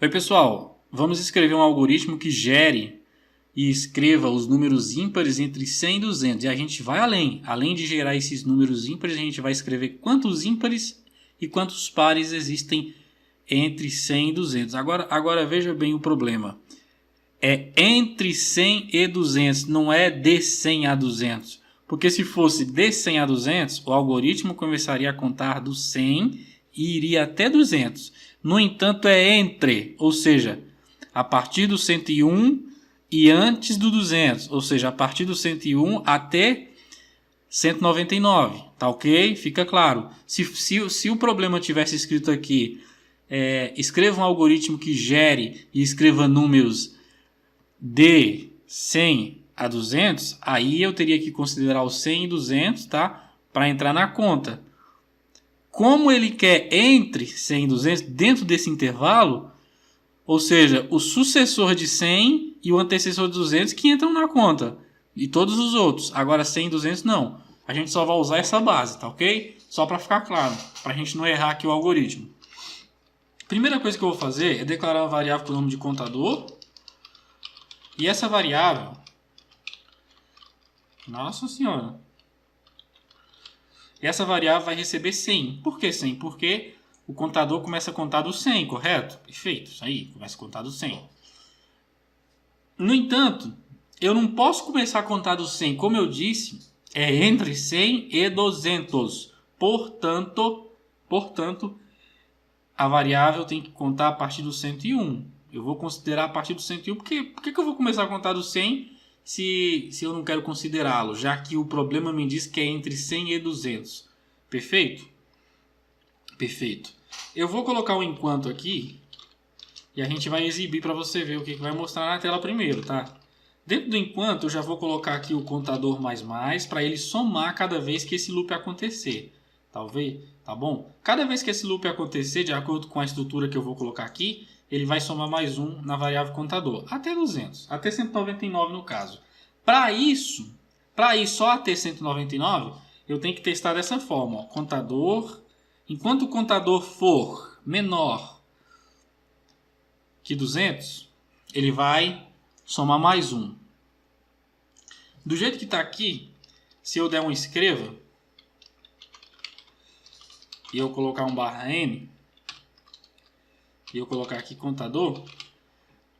Oi pessoal, vamos escrever um algoritmo que gere e escreva os números ímpares entre 100 e 200. E a gente vai além de gerar esses números ímpares, a gente vai escrever quantos ímpares e quantos pares existem entre 100 e 200. Agora veja bem o problema. É entre 100 e 200, não é de 100 a 200. Porque se fosse de 100 a 200, o algoritmo começaria a contar do 100 e iria até 200. No entanto, é entre, ou seja, a partir do 101 e antes do 200, ou seja, a partir do 101 até 199, tá ok? Fica claro. Se o problema tivesse escrito aqui, escreva um algoritmo que gere e escreva números de 100 a 200, aí eu teria que considerar os 100 e 200, tá? Para entrar na conta. Como ele quer entre 100 e 200, dentro desse intervalo, ou seja, o sucessor de 100 e o antecessor de 200 que entram na conta. E todos os outros. Agora 100 e 200 não. A gente só vai usar essa base, tá ok? Só para ficar claro, para a gente não errar aqui o algoritmo. Primeira coisa que eu vou fazer é declarar uma variável com o nome de contador. E essa variável... Nossa senhora! E essa variável vai receber 100. Por que 100? Porque o contador começa a contar do 100, correto? Perfeito, isso aí, começa a contar do 100. No entanto, eu não posso começar a contar do 100, como eu disse, é entre 100 e 200. Portanto, a variável tem que contar a partir do 101. Eu vou considerar a partir do 101, por que eu vou começar a contar do 100 se eu não quero considerá-lo, já que o problema me diz que é entre 100 e 200. Perfeito? Perfeito. Eu vou colocar um enquanto aqui e a gente vai exibir para você ver o que vai mostrar na tela primeiro, tá? Dentro do enquanto eu já vou colocar aqui o contador mais para ele somar cada vez que esse loop acontecer. Talvez, tá bom? Cada vez que esse loop acontecer, de acordo com a estrutura que eu vou colocar aqui, ele vai somar mais um na variável contador, até 200, até 199 no caso. Para isso só até 199, eu tenho que testar dessa forma, ó, contador, enquanto o contador for menor que 200, ele vai somar mais um. Do jeito que está aqui, se eu der um escreva e eu colocar um /n, e eu colocar aqui contador,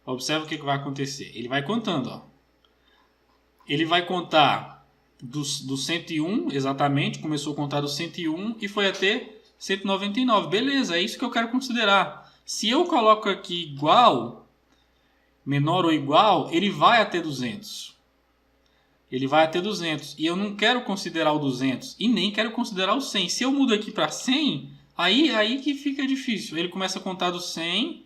observa o que vai acontecer. Ele vai contando, ó. Ele vai contar do 101, exatamente, começou a contar do 101 e foi até 199. Beleza, é isso que eu quero considerar. Se eu coloco aqui igual, menor ou igual, ele vai até 200. Ele vai até 200. E eu não quero considerar o 200 e nem quero considerar o 100. Se eu mudo aqui para 100... Aí que fica difícil. Ele começa a contar do 100.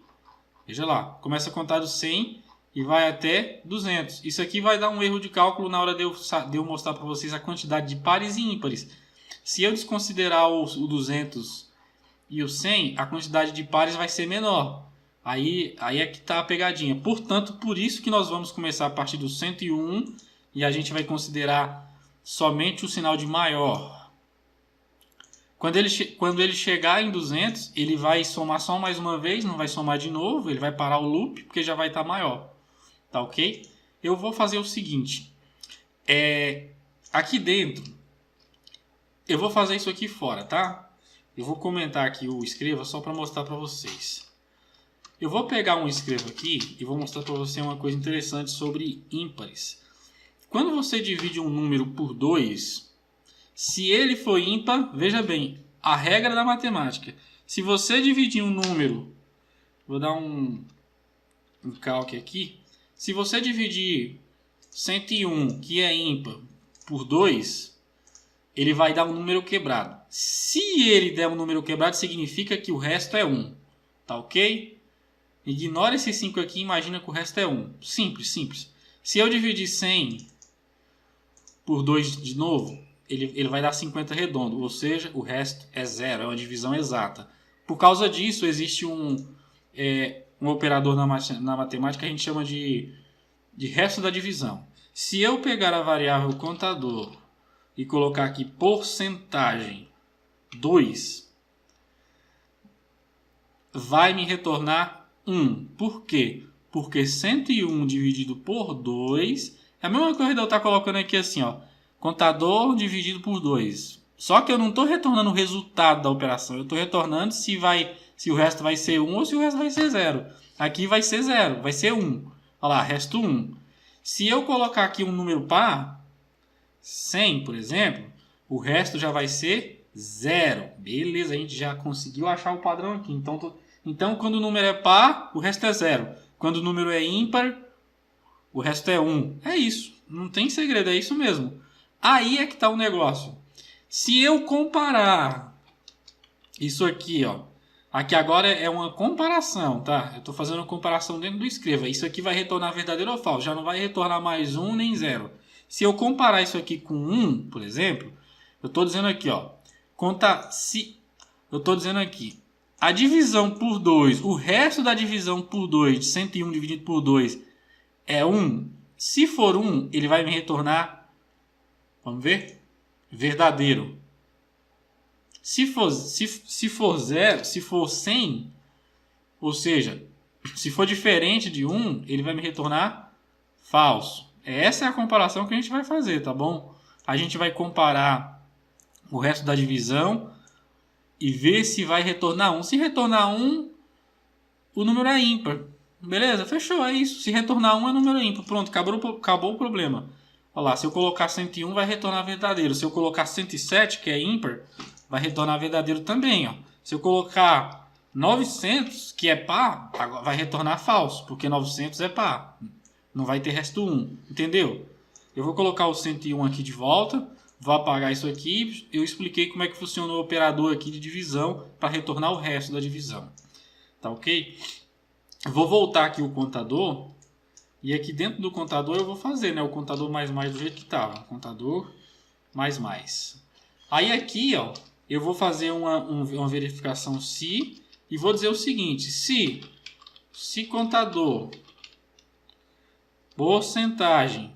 Veja lá. Começa a contar do 100 e vai até 200. Isso aqui vai dar um erro de cálculo na hora de eu mostrar para vocês a quantidade de pares e ímpares. Se eu desconsiderar o 200 e o 100, a quantidade de pares vai ser menor. Aí é que está a pegadinha. Portanto, por isso que nós vamos começar a partir do 101 e a gente vai considerar somente o sinal de maior. Quando ele chegar em 200, ele vai somar só mais uma vez, não vai somar de novo, ele vai parar o loop, porque já vai estar maior. Tá ok? Eu vou fazer o seguinte. Aqui dentro, eu vou fazer isso aqui fora, tá? Eu vou comentar aqui o escreva só para mostrar para vocês. Eu vou pegar um escreva aqui e vou mostrar para você uma coisa interessante sobre ímpares. Quando você divide um número por 2... Se ele for ímpar, veja bem, a regra da matemática. Se você dividir um número, vou dar um calque aqui. Se você dividir 101, que é ímpar, por 2, ele vai dar um número quebrado. Se ele der um número quebrado, significa que o resto é 1. Tá ok? Ignora esse 5 aqui e imagina que o resto é 1. Simples, simples. Se eu dividir 100 por 2 de novo, ele vai dar 50 redondo, ou seja, o resto é 0, é uma divisão exata. Por causa disso, existe um operador na matemática que a gente chama de resto da divisão. Se eu pegar a variável contador e colocar aqui porcentagem 2, vai me retornar 1. Por quê? Porque 101 dividido por 2 é a mesma coisa de eu estar colocando aqui assim, ó. Contador dividido por 2. Só que eu não estou retornando o resultado da operação. Eu estou retornando se o resto vai ser 1 ou se o resto vai ser 0. Aqui vai ser 0, vai ser 1. Olha lá, resto 1. Se eu colocar aqui um número par, 100, por exemplo, o resto já vai ser 0. Beleza, a gente já conseguiu achar o padrão aqui. Então, quando o número é par, o resto é 0. Quando o número é ímpar, o resto é 1. É isso. Não tem segredo, é isso mesmo. Aí é que está o negócio. Se eu comparar isso aqui, ó. Aqui agora é uma comparação, tá? Eu estou fazendo uma comparação dentro do escreva. Isso aqui vai retornar verdadeiro ou falso. Já não vai retornar mais 1 nem 0. Se eu comparar isso aqui com 1, por exemplo, eu estou dizendo aqui, ó. Eu estou dizendo aqui. A divisão por 2, o resto da divisão por 2, de 101 dividido por 2, é 1. Se for 1, ele vai me retornar, vamos ver, verdadeiro. Se for 0, se for 100, ou seja, se for diferente de 1, ele vai me retornar falso. Essa é a comparação que a gente vai fazer, tá bom? A gente vai comparar o resto da divisão e ver se vai retornar 1. Se retornar 1, o número é ímpar. Beleza? Fechou, é isso. Se retornar 1 é número ímpar. Pronto, acabou o problema. Olha lá, se eu colocar 101 vai retornar verdadeiro. Se eu colocar 107, que é ímpar, vai retornar verdadeiro também. Ó. Se eu colocar 900, que é par, vai retornar falso, porque 900 é par. Não vai ter resto 1. Entendeu? Eu vou colocar o 101 aqui de volta. Vou apagar isso aqui. Eu expliquei como é que funciona o operador aqui de divisão para retornar o resto da divisão. Tá ok? Vou voltar aqui o contador. E aqui dentro do contador eu vou fazer, né, o contador mais do jeito que estava. Contador mais. Aí aqui, ó, eu vou fazer uma verificação se e vou dizer o seguinte. Se contador porcentagem.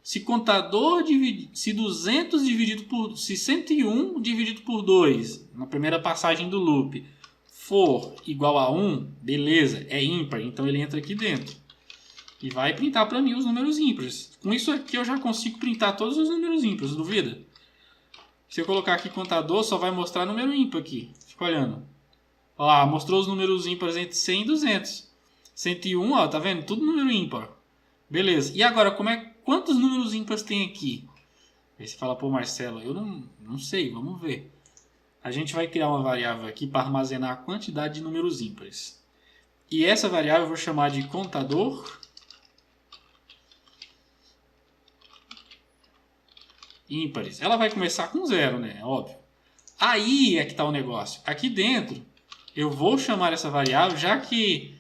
Se contador se 200 dividido por... Se 101 dividido por 2, na primeira passagem do loop, for igual a 1, beleza, é ímpar, então ele entra aqui dentro. E vai printar para mim os números ímpares. Com isso aqui eu já consigo printar todos os números ímpares, duvida? Se eu colocar aqui contador, só vai mostrar número ímpar aqui. Fica olhando. Olha lá, mostrou os números ímpares entre 100 e 200. 101, ó, tá vendo? Tudo número ímpar. Beleza. E agora, quantos números ímpares tem aqui? Aí você fala, pô, Marcelo, eu não sei, vamos ver. A gente vai criar uma variável aqui para armazenar a quantidade de números ímpares. E essa variável eu vou chamar de contador ímpares. Ela vai começar com 0, né? Óbvio. Aí é que está o negócio. Aqui dentro, eu vou chamar essa variável, já que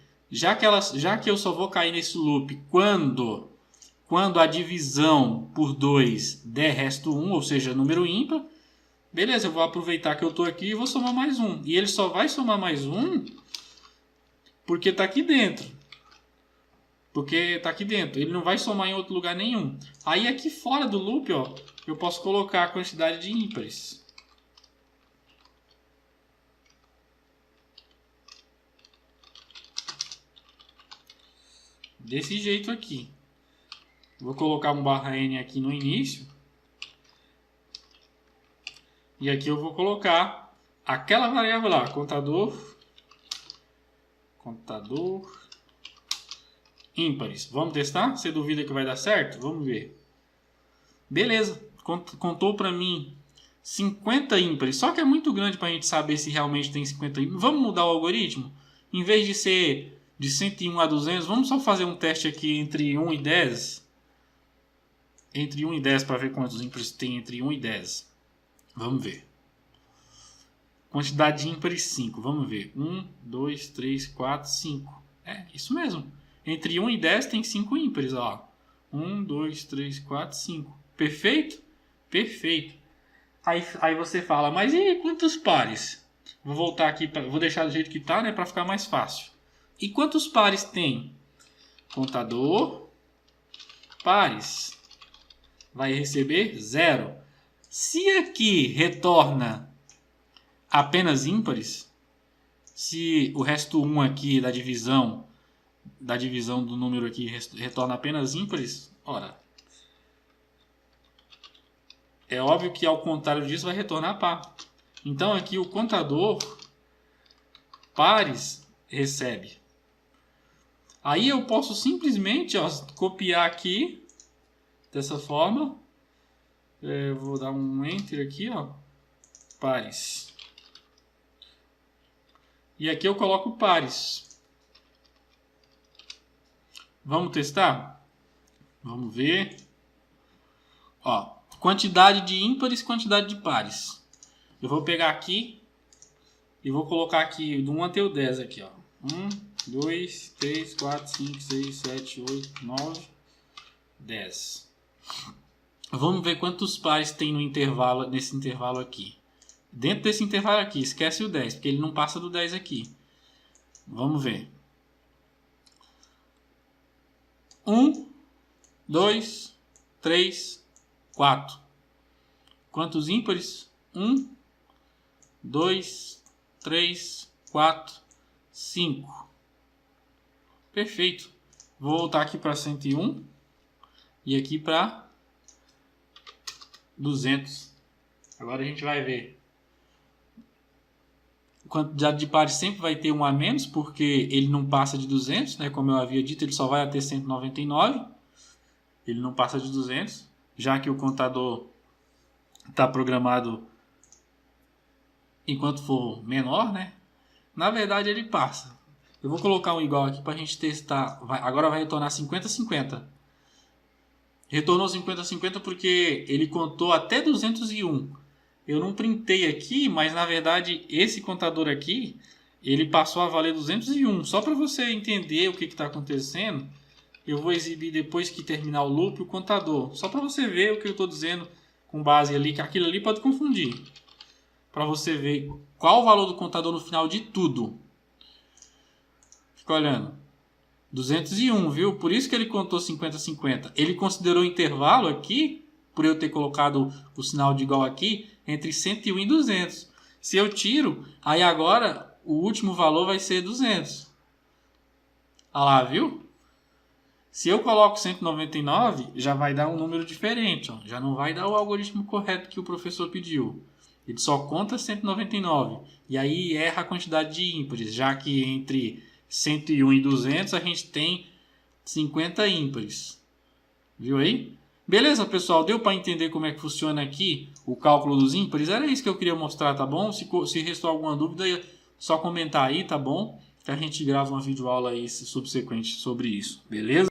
eu só vou cair nesse loop quando a divisão por 2 der resto 1, ou seja, número ímpar. Beleza, eu vou aproveitar que eu estou aqui e vou somar mais 1. E ele só vai somar mais 1 porque está aqui dentro. Porque está aqui dentro. Ele não vai somar em outro lugar nenhum. Aí aqui fora do loop, ó, eu posso colocar a quantidade de ímpares. Desse jeito aqui. Vou colocar um /n aqui no início. E aqui eu vou colocar aquela variável lá, contador ímpares. Vamos testar? Você duvida que vai dar certo? Vamos ver. Beleza, contou para mim 50 ímpares. Só que é muito grande para a gente saber se realmente tem 50 ímpares. Vamos mudar o algoritmo? Em vez de ser de 101 a 200, vamos só fazer um teste aqui entre 1 e 10. Entre 1 e 10 para ver quantos ímpares tem entre 1 e 10. Vamos ver. Quantidade de ímpares 5. Vamos ver. 1, 2, 3, 4, 5. É, isso mesmo. Entre 1 e 10 tem 5 ímpares. Ó. 1, 2, 3, 4, 5. Perfeito? Perfeito. Aí você fala, mas e quantos pares? Vou voltar aqui, vou deixar do jeito que está, né, para ficar mais fácil. E quantos pares tem? Contador pares. Vai receber 0. Se aqui retorna apenas ímpares, Se o resto 1 aqui da divisão do número aqui retorna apenas ímpares, ora, é óbvio que ao contrário disso vai retornar par. Então aqui o contador pares recebe. Aí eu posso simplesmente copiar aqui dessa forma. Vou dar um enter aqui, pares. E aqui eu coloco pares. Vamos testar? Vamos ver. Quantidade de ímpares, quantidade de pares. Eu vou pegar aqui e vou colocar aqui do 1 até o 10 aqui, 1, 2, 3, 4, 5, 6, 7, 8, 9, 10. Vamos ver quantos pares tem nesse intervalo aqui. Dentro desse intervalo aqui, esquece o 10, porque ele não passa do 10 aqui. Vamos ver. 1, 2, 3, 4. Quantos ímpares? 1, 2, 3, 4, 5. Perfeito. Vou voltar aqui para 101 e aqui para 200. Agora a gente vai ver. A quantidade de pares sempre vai ter um a menos, porque ele não passa de 200, né? Como eu havia dito, ele só vai até 199. Ele não passa de 200, já que o contador está programado enquanto for menor, né? Na verdade ele passa. Eu vou colocar um igual aqui para a gente testar. Agora vai retornar 50-50. Retornou 50-50 porque ele contou até 201. Eu não printei aqui, mas na verdade esse contador aqui, ele passou a valer 201. Só para você entender o que está acontecendo, eu vou exibir depois que terminar o loop o contador. Só para você ver o que eu estou dizendo com base ali, que aquilo ali pode confundir. Para você ver qual o valor do contador no final de tudo. Fica olhando. 201, viu? Por isso que ele contou 50-50. Ele considerou o intervalo aqui, por eu ter colocado o sinal de igual aqui, entre 101 e 200. Se eu tiro, aí agora o último valor vai ser 200. Olha lá, viu? Se eu coloco 199, já vai dar um número diferente. Já não vai dar o algoritmo correto que o professor pediu. Ele só conta 199. E aí erra a quantidade de ímpares, já que entre 101 e 200 a gente tem 50 ímpares. Viu aí? Beleza, pessoal? Deu para entender como é que funciona aqui o cálculo dos ímpares? Era isso que eu queria mostrar, tá bom? Se restou alguma dúvida, é só comentar aí, tá bom? Que a gente grava uma videoaula aí subsequente sobre isso. Beleza?